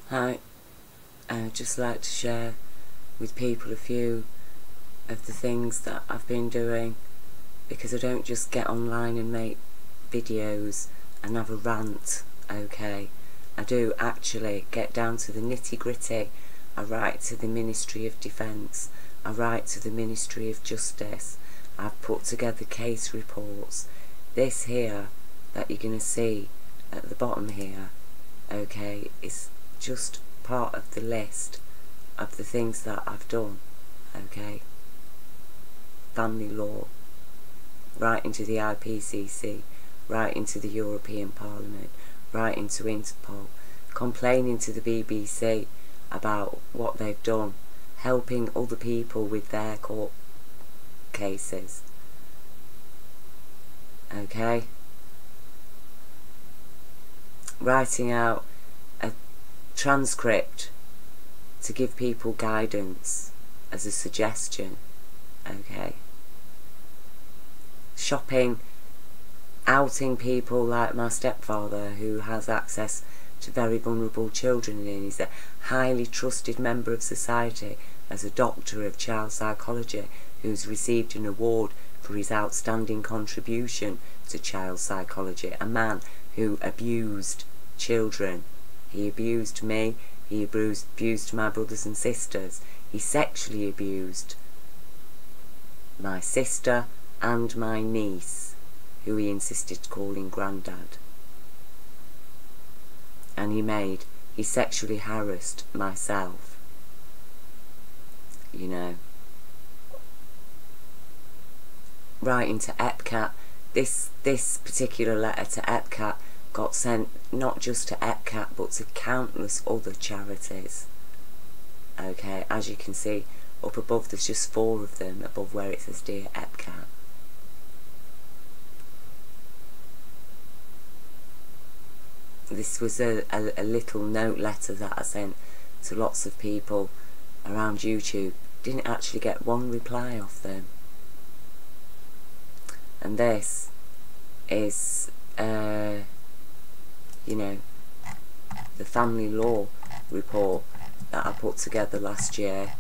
Hi, I'd just like to share with people a few of the things that I've been doing, because I don't just get online and make videos and have a rant, okay? I do actually get down to the nitty-gritty. I write to the Ministry of Defence, I write to the Ministry of Justice, I've put together case reports. This here that you're going to see at the bottom here, okay, is just part of the list of the things that I've done, okay? Family law, writing to the IPCC, writing to the European Parliament, writing to Interpol, complaining to the BBC about what they've done, helping other people with their court cases, okay? Writing out a transcript to give people guidance as a suggestion, okay? Shopping, outing people like my stepfather, who has access to very vulnerable children, and he's a highly trusted member of society as a doctor of child psychology who's received an award for his outstanding contribution to child psychology. A man who abused children. He abused me, he abused my brothers and sisters, he sexually abused my sister and my niece, who he insisted calling Grandad. And he sexually harassed myself, you know. Writing to EPCAT, this particular letter to EPCAT got sent not just to EPCAT but to countless other charities, okay? As you can see up above, there's just 4 of them above where it says Dear EPCAT. This was a little note letter that I sent to lots of people around YouTube. Didn't actually get one reply off them. And this is you know, the family law report that I put together last year.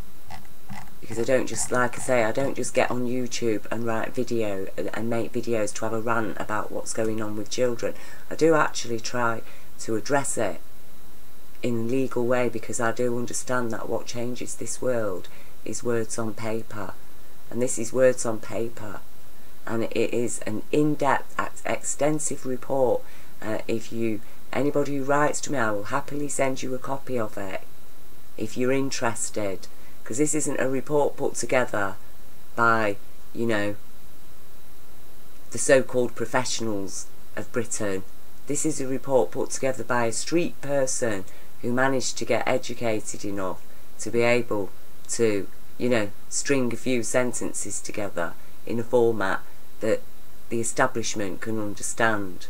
Because I don't just, like I say, I don't just get on YouTube and write video and make videos to have a rant about what's going on with children. I do actually try to address it in a legal way, because I do understand that what changes this world is words on paper. And this is words on paper. And it is an in-depth, extensive report. Anybody who writes to me, I will happily send you a copy of it if you're interested. Because this isn't a report put together by, you know, the so-called professionals of Britain. This is a report put together by a street person who managed to get educated enough to be able to, you know, string a few sentences together in a format that the establishment can understand.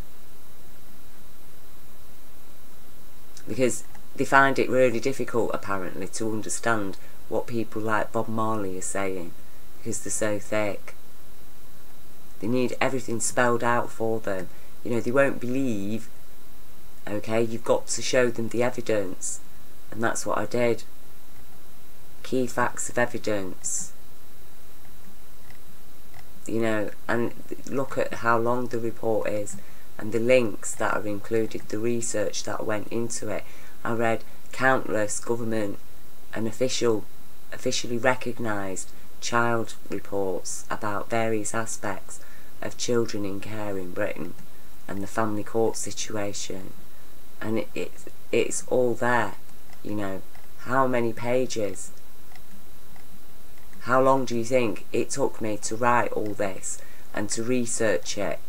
Because they find it really difficult, apparently, to understand what people like Bob Marley are saying, because they're so thick. They need everything spelled out for them. You know, they won't believe, okay? You've got to show them the evidence. And that's what I did. Key facts of evidence. You know, and look at how long the report is, and the links that are included, the research that went into it. I read countless government and officially recognised child reports about various aspects of children in care in Britain and the family court situation, and it's all there, you know. How many pages? How long do you think it took me to write all this and to research it?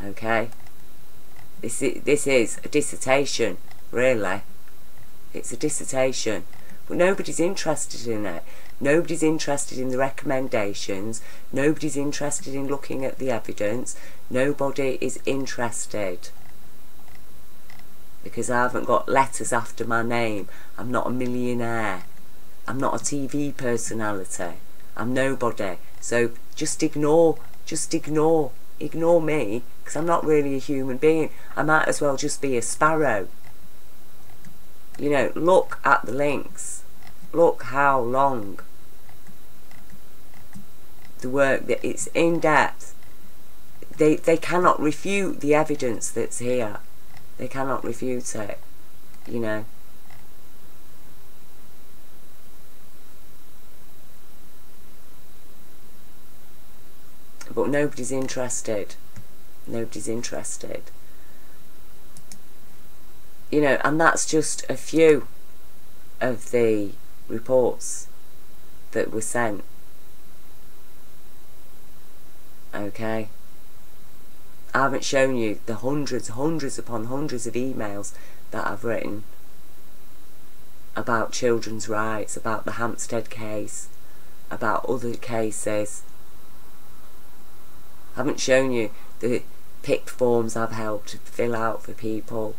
Okay? This is a dissertation, really. It's a dissertation. But nobody's interested in it. Nobody's interested in the recommendations. Nobody's interested in looking at the evidence. Nobody is interested. Because I haven't got letters after my name. I'm not a millionaire. I'm not a TV personality. I'm nobody. So just ignore me. Ignore me because I'm not really a human being. I might as well just be a sparrow. You know, look at the links. Look how long the work, that it's in depth. They cannot refute the evidence that's here. They cannot refute it, you know. But nobody's interested. Nobody's interested. You know, and that's just a few of the reports that were sent. Okay? I haven't shown you the hundreds upon hundreds of emails that I've written about children's rights, about the Hampstead case, about other cases. I haven't shown you the PIC forms I've helped to fill out for people,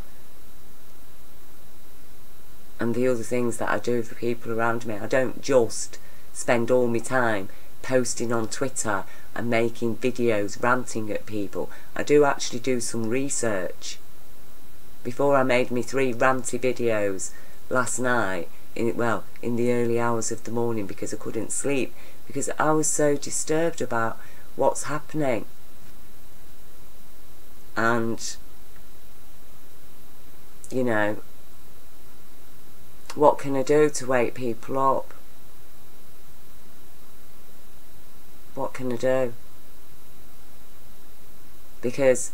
and the other things that I do for people around me. I don't just spend all my time posting on Twitter and making videos ranting at people. I do actually do some research. Before I made me 3 ranty videos last night, in the early hours of the morning, because I couldn't sleep, because I was so disturbed about what's happening. And, you know, what can I do to wake people up? What can I do? Because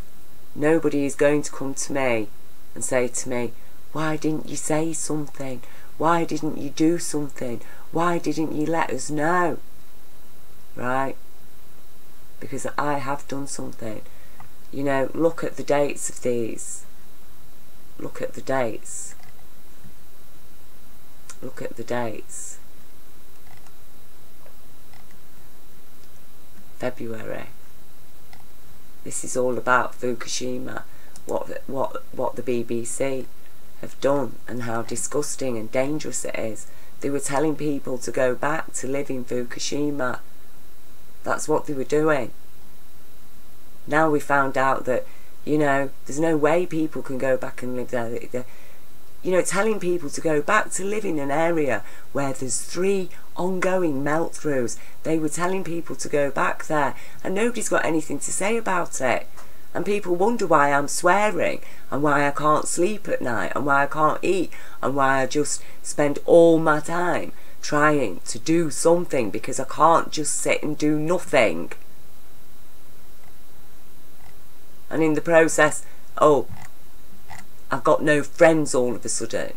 nobody is going to come to me and say to me, why didn't you say something? Why didn't you do something? Why didn't you let us know? Right? Because I have done something. You know, look at the dates of these. Look at the dates. Look at the dates. February. This is all about Fukushima. What the BBC have done and how disgusting and dangerous it is. They were telling people to go back to live in Fukushima. That's what they were doing. Now we found out that, you know, there's no way people can go back and live there. You know, telling people to go back to live in an area where there's 3 ongoing melt-throughs. They were telling people to go back there, and nobody's got anything to say about it. And people wonder why I'm swearing, and why I can't sleep at night, and why I can't eat, and why I just spend all my time trying to do something, because I can't just sit and do nothing. And in the process, oh, I've got no friends all of a sudden.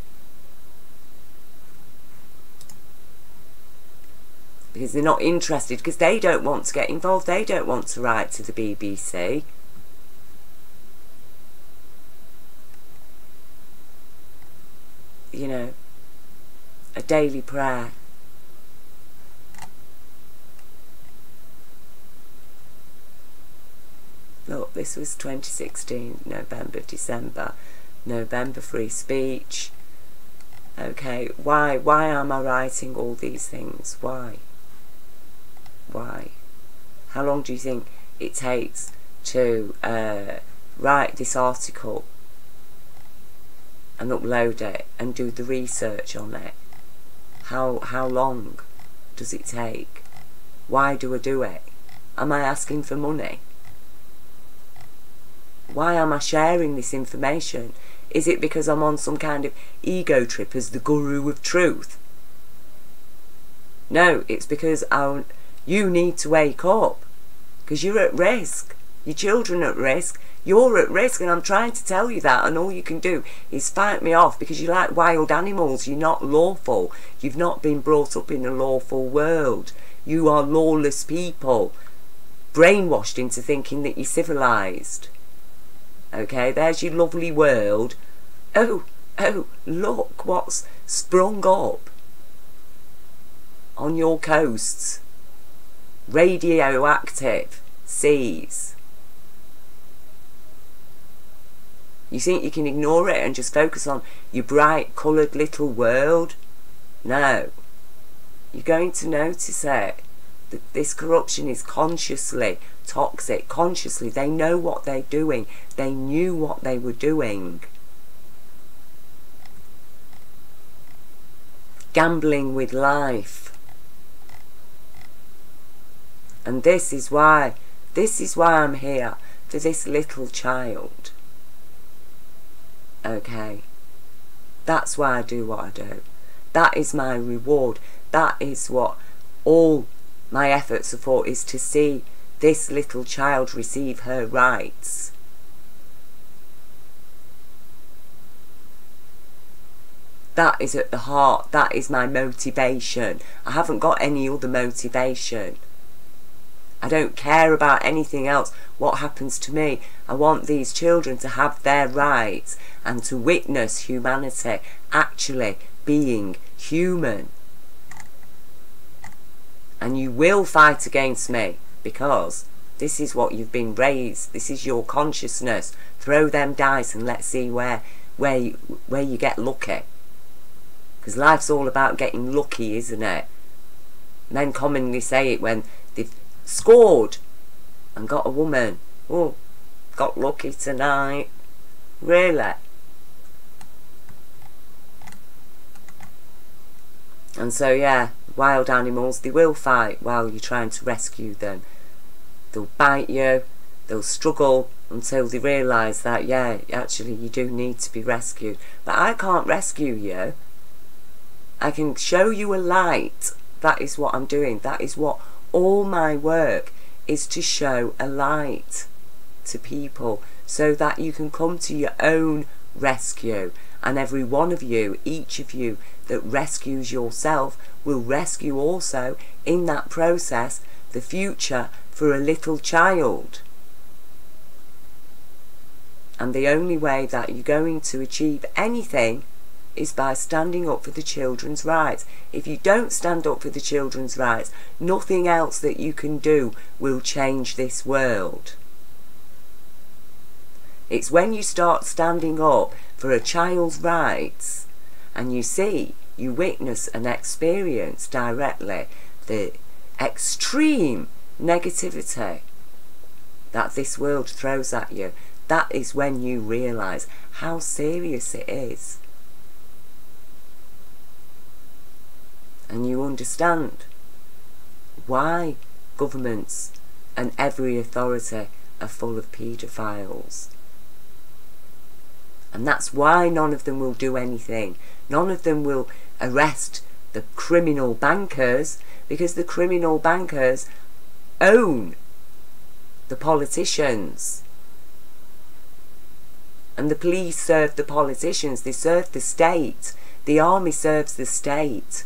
Because they're not interested, because they don't want to get involved, they don't want to write to the BBC. You know, a daily prayer. Look, this was 2016, November, December. November, free speech. Okay, why am I writing all these things? Why? How long do you think it takes to write this article and upload it and do the research on it? How long does it take? Why do I do it? Am I asking for money? Why am I sharing this information? Is it because I'm on some kind of ego trip as the guru of truth? No, it's because you need to wake up. Because you're at risk. Your children are at risk. You're at risk, and I'm trying to tell you that, and all you can do is fight me off because you like wild animals. You're not lawful. You've not been brought up in a lawful world. You are lawless people, brainwashed into thinking that you're civilised. Okay, there's your lovely world. Oh, look what's sprung up on your coasts. Radioactive seas. You think you can ignore it and just focus on your bright coloured little world? No. You're going to notice it. That this corruption is consciously toxic. Consciously, they know what they're doing. They knew what they were doing. Gambling with life. And this is why I'm here, for this little child. Okay? That's why I do what I do. That is my reward. That is what all my efforts are for, is to see this little child receive her rights. That is at the heart. That is my motivation. I haven't got any other motivation. I don't care about anything else, what happens to me. I want these children to have their rights and to witness humanity actually being human. And you will fight against me, because this is what you've been raised. This is your consciousness. Throw them dice and let's see where you get lucky. Because life's all about getting lucky, isn't it? Men commonly say it when they've scored and got a woman. Oh, got lucky tonight. Really? And so, yeah, wild animals, they will fight while you're trying to rescue them. They'll bite you, they'll struggle until they realise that, yeah, actually you do need to be rescued. But I can't rescue you. I can show you a light. That is what I'm doing. That is what all my work is, to show a light to people so that you can come to your own rescue. And every one of you, each of you that rescues yourself, will rescue also in that process the future for a little child. And the only way that you're going to achieve anything is by standing up for the children's rights. If you don't stand up for the children's rights, nothing else that you can do will change this world. It's when you start standing up for a child's rights and you witness and experience directly the extreme negativity that this world throws at you, that is when you realise how serious it is. And you understand why governments and every authority are full of paedophiles. And that's why none of them will do anything. None of them will arrest the criminal bankers, because the criminal bankers own the politicians. And the police serve the politicians. They serve the state. The army serves the state.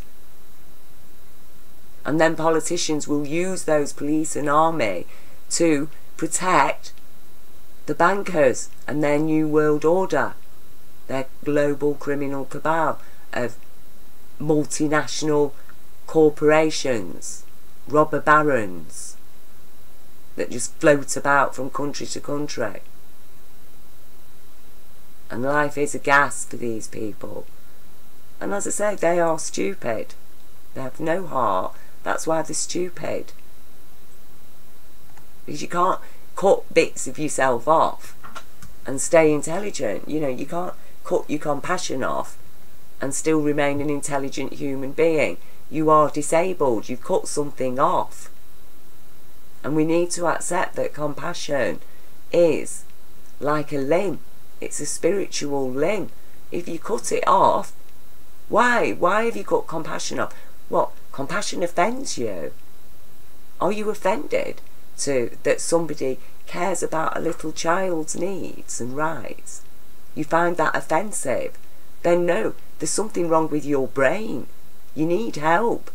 And then politicians will use those police and army to protect the bankers and their new world order, their global criminal cabal of multinational corporations, robber barons that just float about from country to country. And life is a gas for these people. And as I say, they are stupid. They have no heart. That's why they're stupid. Because you can't cut bits of yourself off and stay intelligent. You know, you can't cut your compassion off and still remain an intelligent human being. You are disabled. You've cut something off. And we need to accept that compassion is like a limb. It's a spiritual limb. If you cut it off, why? Why have you cut compassion off? What? Compassion offends you? Are you offended that somebody cares about a little child's needs and rights? You find that offensive? Then no, there's something wrong with your brain. You need help.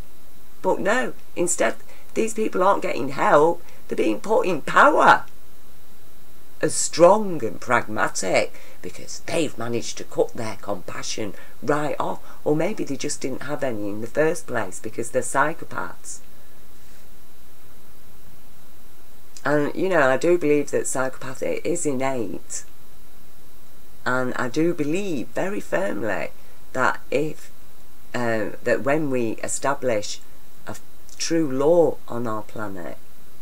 But no, instead, these people aren't getting help. They're being put in power as strong and pragmatic because they've managed to cut their compassion right off. Or maybe they just didn't have any in the first place because they're psychopaths. And, you know, I do believe that psychopathy is innate. And I do believe very firmly that that when we establish a true law on our planet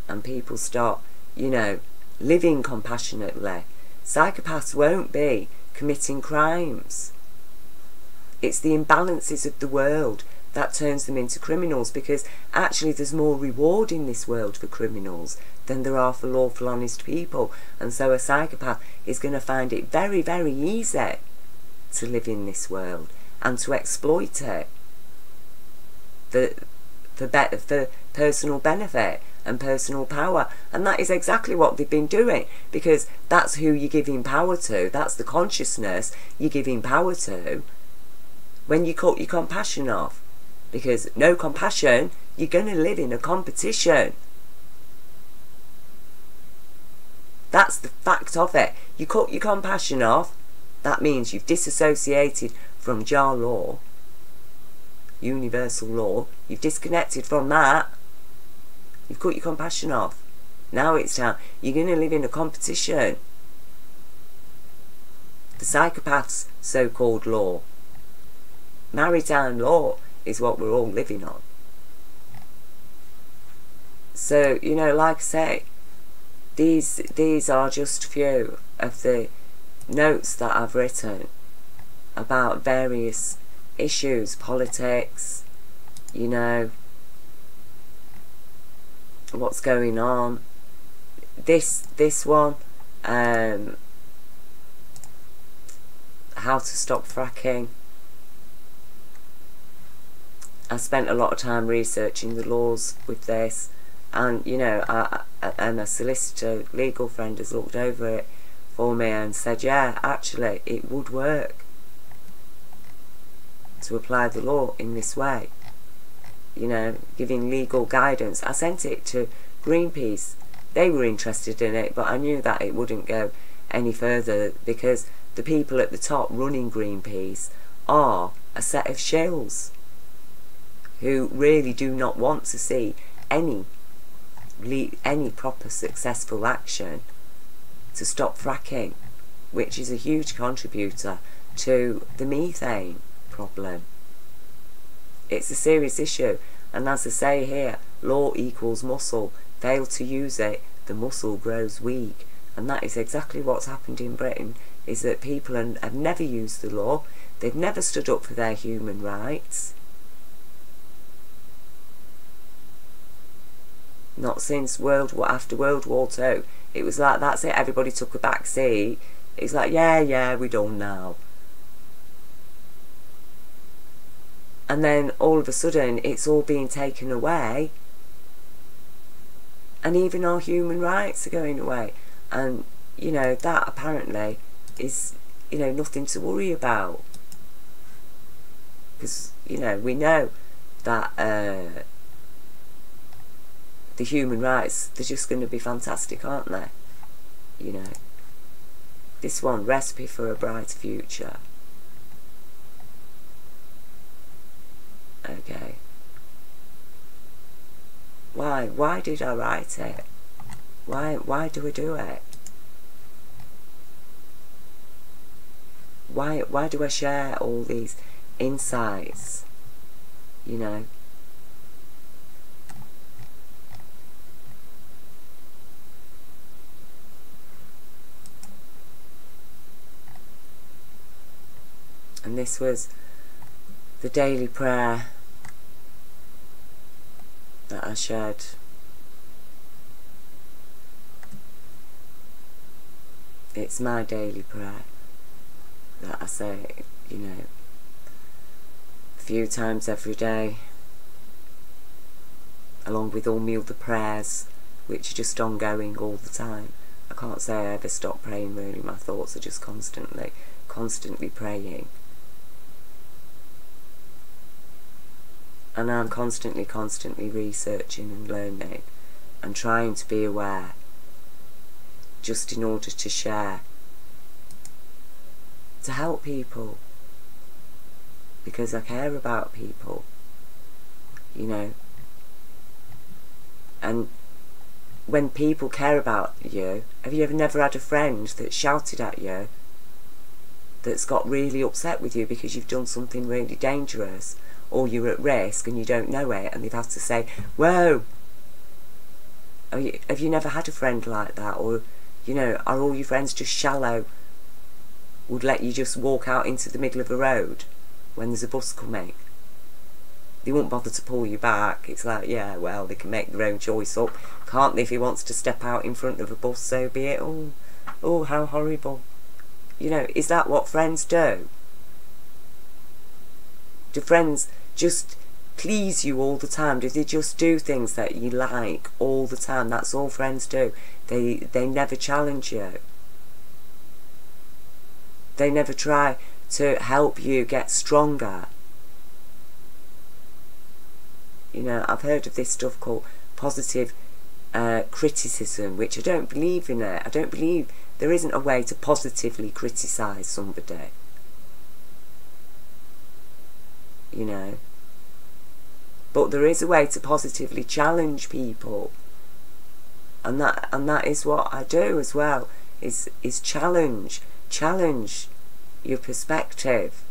and people start you know, living compassionately. Psychopaths won't be committing crimes. It's the imbalances of the world that turns them into criminals, because actually there's more reward in this world for criminals than there are for lawful, honest people. And so a psychopath is going to find it very, very easy to live in this world and to exploit it for personal benefit and personal power. And that is exactly what they've been doing, because that's who you're giving power to. That's the consciousness you're giving power to when you cut your compassion off. Because no compassion, you're going to live in a competition. That's the fact of it. You cut your compassion off, that means you've disassociated from Jah law, universal law. You've disconnected from that. You've cut your compassion off. Now it's time. You're going to live in a competition. The psychopath's so-called law. Maritime law is what we're all living on. So, you know, like I say, these are just a few of the notes that I've written about various issues, politics, you know, what's going on. This one, how to stop fracking. I spent a lot of time researching the laws with this, and you know, and a solicitor, legal friend has looked over it for me and said, yeah, actually it would work to apply the law in this way, you know, giving legal guidance. I sent it to Greenpeace. They were interested in it, but I knew that it wouldn't go any further, because the people at the top running Greenpeace are a set of shills who really do not want to see any proper successful action to stop fracking, which is a huge contributor to the methane problem. It's a serious issue, and as I say here, law equals muscle. Fail to use it, the muscle grows weak. And that is exactly what's happened in Britain, is that people have never used the law. They've never stood up for their human rights. Not since after World War II. It was like, that's it, everybody took a back seat. It's like, yeah, we're done now. And then all of a sudden, it's all being taken away. And even our human rights are going away. And, you know, that apparently is, you know, nothing to worry about. Because, you know, we know that the human rights, they're just going to be fantastic, aren't they? You know, this one, Recipe for a Brighter Future. Okay. Why did I write it? Why do I do it? Why do I share all these insights? You know? And this was the daily prayer that I shared. It's my daily prayer that I say, you know, a few times every day, along with all my other prayers, which are just ongoing all the time. I can't say I ever stop praying, really. My thoughts are just constantly praying. And I'm constantly researching and learning and trying to be aware, just in order to share, to help people, because I care about people, you know. And when people care about you, have you never had a friend that shouted at you, that's got really upset with you because you've done something really dangerous, or you're at risk and you don't know it, and they've had to say, whoa, Have you never had a friend like that? Or, you know, are all your friends just shallow, would let you just walk out into the middle of a road when there's a bus coming? They won't bother to pull you back. It's like, yeah, well, they can make their own choice up, can't they? If he wants to step out in front of a bus, so be it. Oh, how horrible. You know, is that what friends do? Do friends just please you all the time? Do they just do things that you like all the time? That's all friends do. They never challenge you. They never try to help you get stronger. You know, I've heard of this stuff called positive criticism, which I don't believe in it. I don't believe there isn't a way to positively criticise somebody. You know. But there is a way to positively challenge people. And that is what I do as well, is challenge your perspective.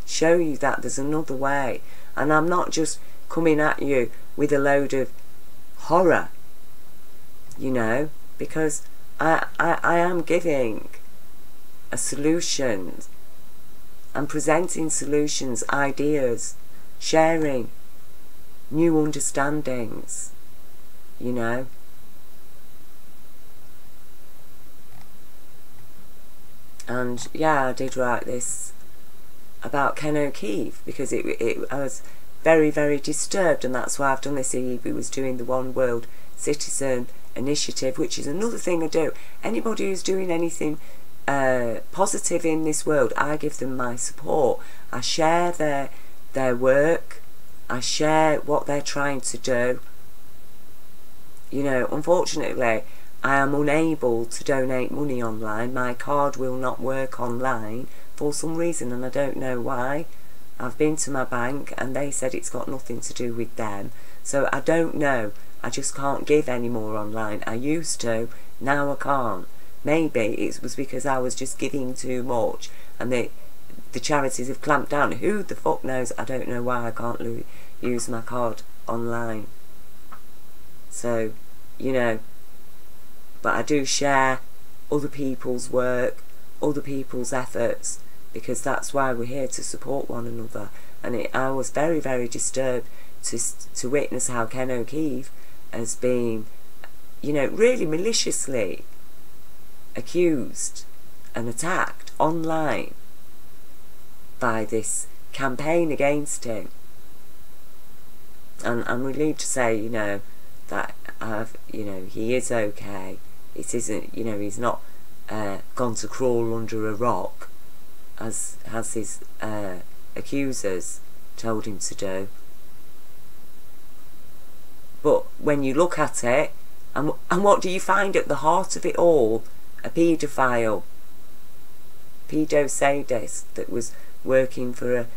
Show you that there's another way. And I'm not just coming at you with a load of horror, you know, because I am giving a solution. I'm presenting solutions, ideas, sharing new understandings, you know. And yeah, I did write this about Ken O'Keefe because I was very, very disturbed, and that's why I've done this. He was doing the One World Citizen Initiative, which is another thing I do. Anybody who's doing anything positive in this world, I give them my support. I share their work. I share what they're trying to do. You know, unfortunately, I am unable to donate money online. My card will not work online for some reason, and I don't know why. I've been to my bank and they said it's got nothing to do with them. So I don't know. I just can't give any more online. I used to, now I can't. Maybe it was because I was just giving too much and the charities have clamped down. Who the fuck knows? I don't know why I can't use my card online. So, you know, but I do share other people's work, other people's efforts, because that's why we're here, to support one another. And I was very, very disturbed to witness how Ken O'Keefe has been, you know, really maliciously accused and attacked online by this campaign against him. And I'm relieved to say, you know, that he is okay. It isn't, you know, he's not gone to crawl under a rock, as his accusers told him to do. But when you look at it, and what do you find at the heart of it all? A paedophile, pedo-sadist that was working for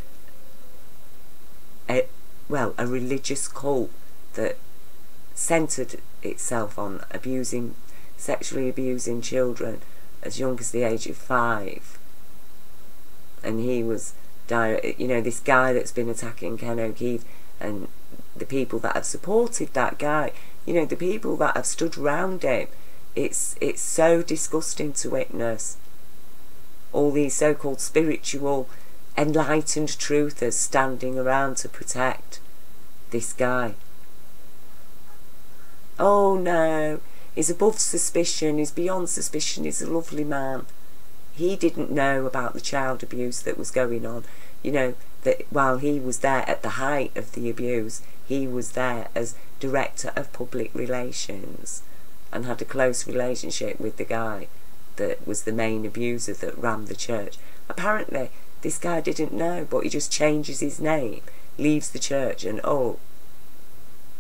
a religious cult that centred itself on sexually abusing children as young as the age of 5. And he was, you know, this guy that's been attacking Ken O'Keefe, and the people that have supported that guy, you know, the people that have stood around him, it's so disgusting to witness. All these so-called spiritual, enlightened truthers standing around to protect this guy. Oh no, he's above suspicion, he's beyond suspicion, he's a lovely man. He didn't know about the child abuse that was going on. You know, that while he was there at the height of the abuse, he was there as Director of Public Relations and had a close relationship with the guy that was the main abuser that ran the church. Apparently, this guy didn't know, but he just changes his name, leaves the church, and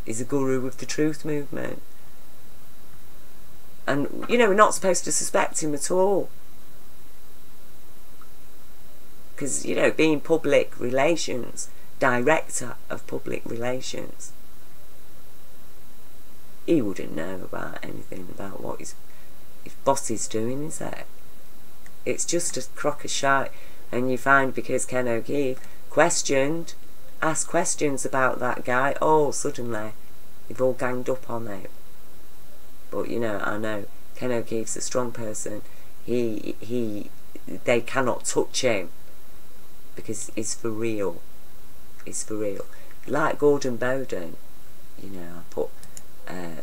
is a guru of the truth movement. And, you know, we're not supposed to suspect him at all. Because, you know, being public relations, Director of Public Relations, he wouldn't know about anything about what his boss is doing, is it? It's just a crock of shite. And you find, because Ken O'Keefe asked questions about that guy, suddenly They've all ganged up on him. But, you know, I know Ken O'Keefe's a strong person. They cannot touch him because it's for real. It's for real. Like Gordon Bowden, you know, I put, I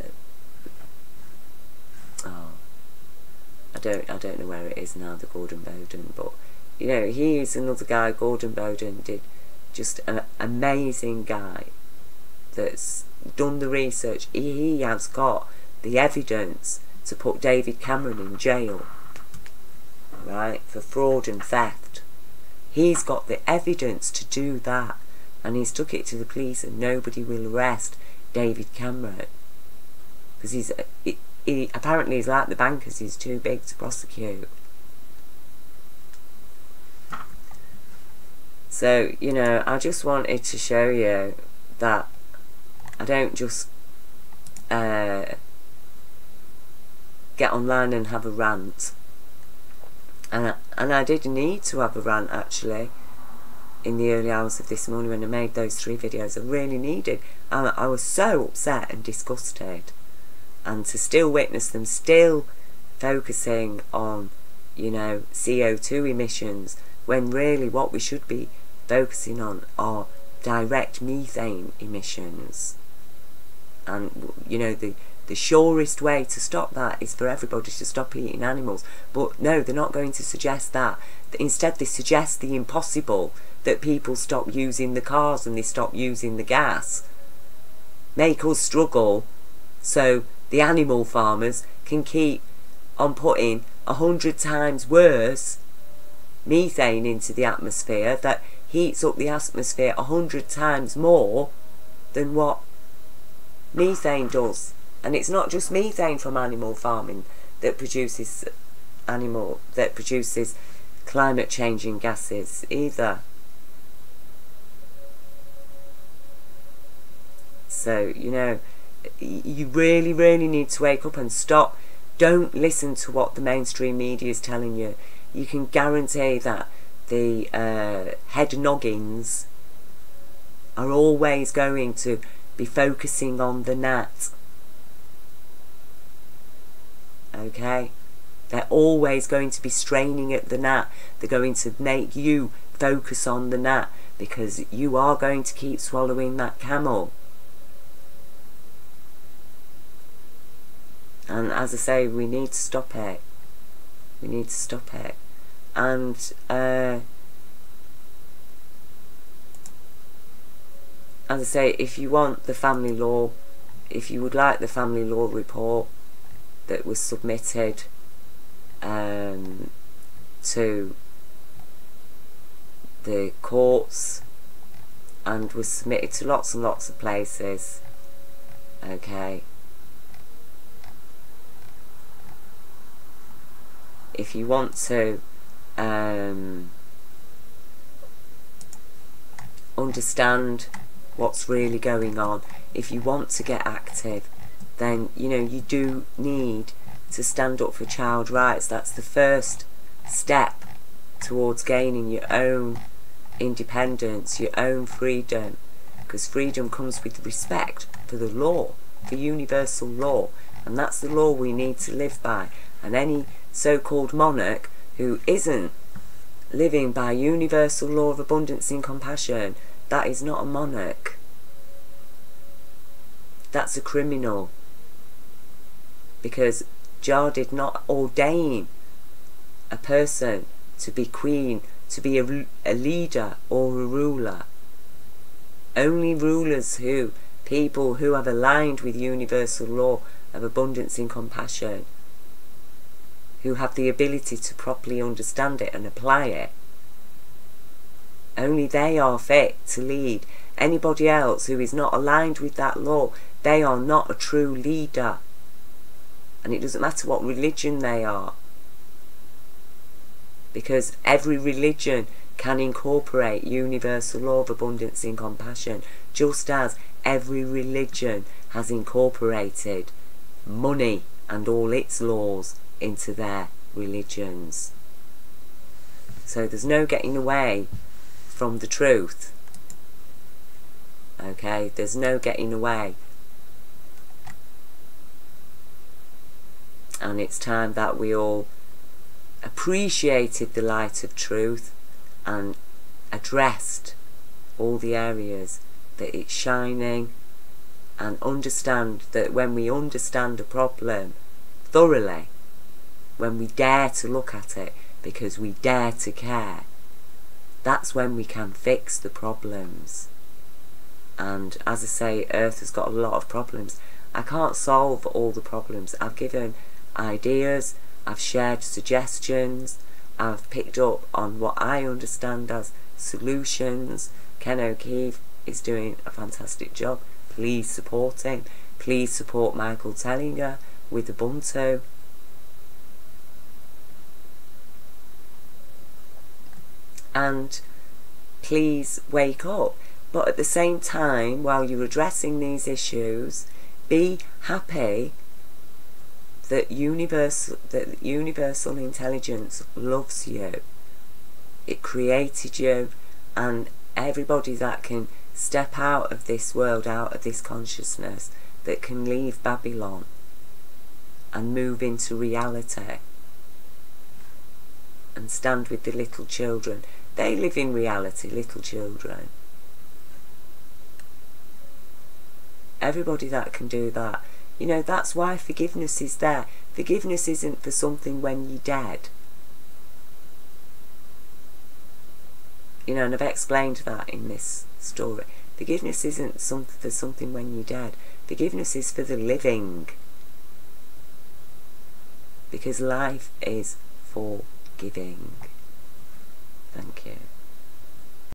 don't know where it is now, the Gordon Bowden, but, you know, he is another guy. Gordon Bowden did just an amazing guy that's done the research. He has got the evidence to put David Cameron in jail, right, for fraud and theft. He's got the evidence to do that, and he's took it to the police, and nobody will arrest David Cameron because he apparently he's like the bankers, he's too big to prosecute. So, you know, I just wanted to show you that I don't just get online and have a rant. And I did need to have a rant, actually, in the early hours of this morning when I made those 3 videos. I really needed. I was so upset and disgusted. And to still witness them still focusing on, you know, CO2 emissions, when really what we should be focusing on are direct methane emissions. And, you know, the surest way to stop that is for everybody to stop eating animals. But no, they're not going to suggest that. Instead, they suggest the impossible, that people stop using the cars and they stop using the gas. Make us struggle so the animal farmers can keep on putting 100 times worse methane into the atmosphere that heats up the atmosphere 100 times more than what methane does. And it's not just methane from animal farming that produces climate changing gases either. So, you know, you really, really need to wake up and stop. Don't listen to what the mainstream media is telling you. You can guarantee that the head noggins are always going to be focusing on the gnat. Okay? They're always going to be straining at the gnat. They're going to make you focus on the gnat because you are going to keep swallowing that camel. And as I say, we need to stop it. We need to stop it. And as I say, if you want the family law, if you would like the family law report that was submitted to the courts and was submitted to lots and lots of places, okay, if you want to understand what's really going on, if you want to get active, then, you know, you do need to stand up for child rights. That's the first step towards gaining your own independence, your own freedom, because freedom comes with respect for the law, for universal law, and that's the law we need to live by. And any so-called monarch who isn't living by universal law of abundance and compassion, that is not a monarch. That's a criminal. Because Jah did not ordain a person to be queen, to be a leader or a ruler. Only rulers people who have aligned with universal law of abundance and compassion, who have the ability to properly understand it and apply it, only they are fit to lead. Anybody else who is not aligned with that law, they are not a true leader. And it doesn't matter what religion they are, because every religion can incorporate universal law of abundance and compassion, just as every religion has incorporated money and all its laws into their religions. So there's no getting away from the truth. Okay, there's no getting away. And it's time that we all appreciated the light of truth and addressed all the areas that it's shining, and understand that when we understand a problem thoroughly, when we dare to look at it because we dare to care, that's when we can fix the problems. And as I say, Earth has got a lot of problems. I can't solve all the problems. I've given ideas, I've shared suggestions, I've picked up on what I understand as solutions. Ken O'Keefe is doing a fantastic job. Please support him. Please support Michael Tellinger with Ubuntu. And please wake up. But at the same time, while you're addressing these issues, be happy that universal intelligence loves you. It created you, and everybody that can step out of this world, out of this consciousness, that can leave Babylon and move into reality and stand with the little children. They live in reality, little children. Everybody that can do that. You know, that's why forgiveness is there. Forgiveness isn't for something when you're dead. You know, and I've explained that in this story. Forgiveness isn't for something when you're dead. Forgiveness is for the living. Because life is forgiving. Thank you.